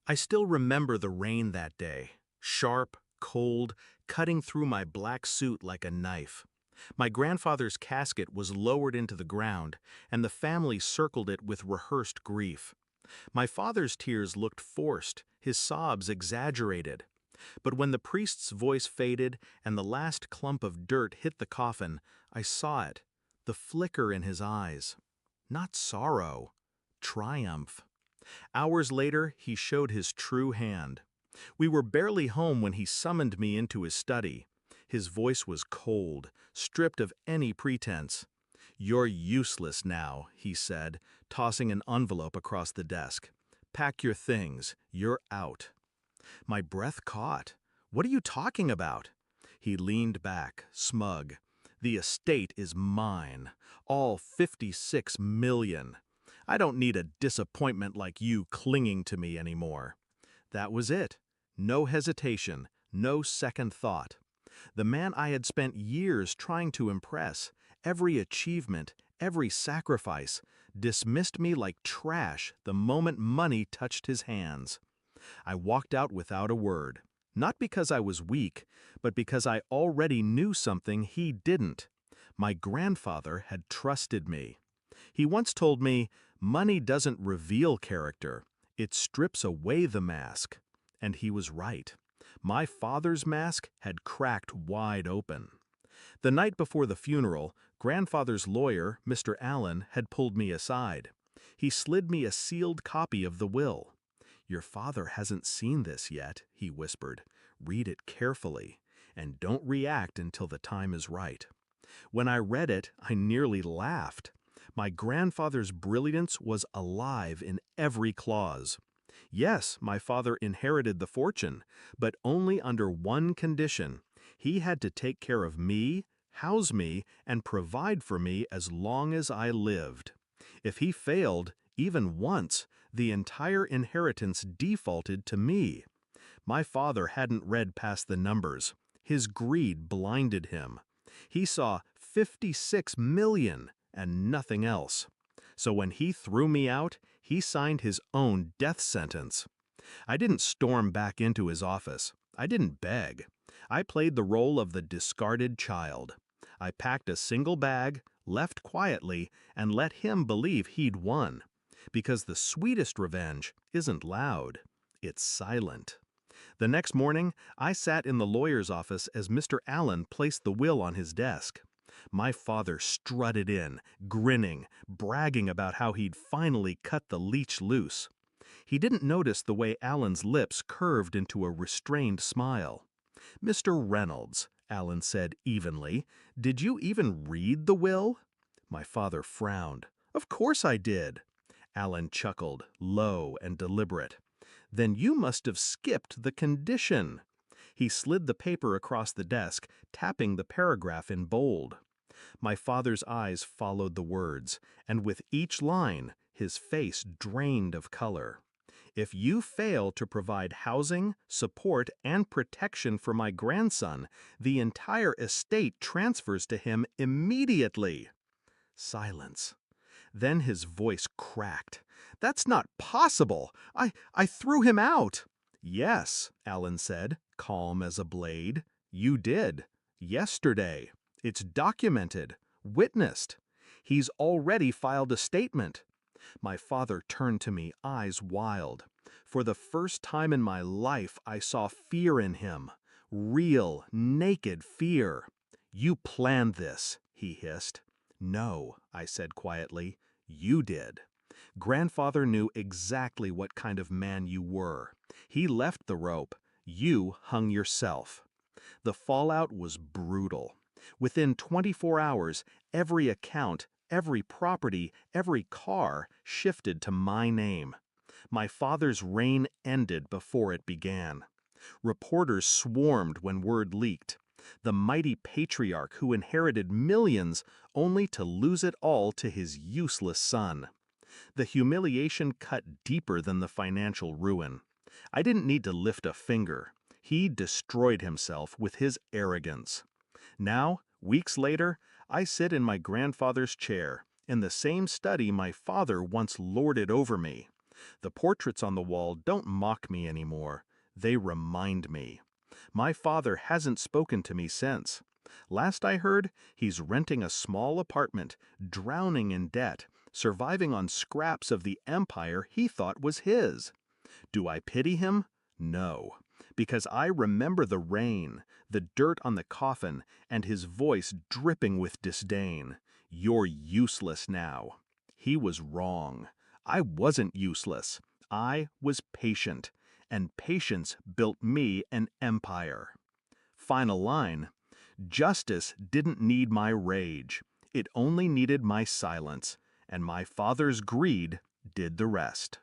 I still remember the rain that day, sharp, cold, cutting through my black suit like a knife. My grandfather's casket was lowered into the ground, and the family circled it with rehearsed grief. My father's tears looked forced, his sobs exaggerated. But when the priest's voice faded and the last clump of dirt hit the coffin, I saw it, the flicker in his eyes. Not sorrow, triumph. Hours later, he showed his true hand. We were barely home when he summoned me into his study. His voice was cold, stripped of any pretense. "You're useless now," he said, tossing an envelope across the desk. "Pack your things. You're out." My breath caught. "What are you talking about?" He leaned back, smug. "The estate is mine. All 56 million. I don't need a disappointment like you clinging to me anymore." That was it. No hesitation, no second thought. The man I had spent years trying to impress, every achievement, every sacrifice, dismissed me like trash the moment money touched his hands. I walked out without a word, not because I was weak, but because I already knew something he didn't. My grandfather had trusted me. He once told me, "Money doesn't reveal character, it strips away the mask." And he was right. My father's mask had cracked wide open. The night before the funeral, grandfather's lawyer, Mr. Allen, had pulled me aside. He slid me a sealed copy of the will. "Your father hasn't seen this yet," he whispered. "Read it carefully, and don't react until the time is right." When I read it, I nearly laughed. My grandfather's brilliance was alive in every clause. Yes, my father inherited the fortune, but only under one condition. He had to take care of me, house me, and provide for me as long as I lived. If he failed, even once, the entire inheritance defaulted to me. My father hadn't read past the numbers. His greed blinded him. He saw 56 million and nothing else. So when he threw me out, he signed his own death sentence. I didn't storm back into his office. I didn't beg. I played the role of the discarded child. I packed a single bag, left quietly, and let him believe he'd won. Because the sweetest revenge isn't loud, it's silent. The next morning, I sat in the lawyer's office as Mr. Allen placed the will on his desk. My father strutted in, grinning, bragging about how he'd finally cut the leech loose. He didn't notice the way Allen's lips curved into a restrained smile. "Mr. Reynolds," Allen said evenly, "did you even read the will?" My father frowned. "Of course I did." Allen chuckled, low and deliberate. "Then you must have skipped the condition." He slid the paper across the desk, tapping the paragraph in bold. My father's eyes followed the words, and with each line, his face drained of color. "If you fail to provide housing, support, and protection for my grandson, the entire estate transfers to him immediately." Silence. Then his voice cracked. "That's not possible! I threw him out!" "Yes," Allen said, calm as a blade. "You did. Yesterday. It's documented, witnessed. He's already filed a statement." My father turned to me, eyes wild. For the first time in my life, I saw fear in him. Real, naked fear. "You planned this," he hissed. "No," I said quietly. "You did. Grandfather knew exactly what kind of man you were. He left the rope. You hung yourself." The fallout was brutal. Within 24 hours, every account, every property, every car shifted to my name. My father's reign ended before it began. Reporters swarmed when word leaked. The mighty patriarch who inherited millions only to lose it all to his useless son. The humiliation cut deeper than the financial ruin. I didn't need to lift a finger. He destroyed himself with his arrogance. Now, weeks later, I sit in my grandfather's chair, in the same study my father once lorded over me. The portraits on the wall don't mock me anymore. They remind me. My father hasn't spoken to me since. Last I heard, he's renting a small apartment, drowning in debt, surviving on scraps of the empire he thought was his. Do I pity him? No, because I remember the rain, the dirt on the coffin, and his voice dripping with disdain. You're useless now. He was wrong. I wasn't useless. I was patient, and patience built me an empire. Final line: justice didn't need my rage. It only needed my silence, and my father's greed did the rest.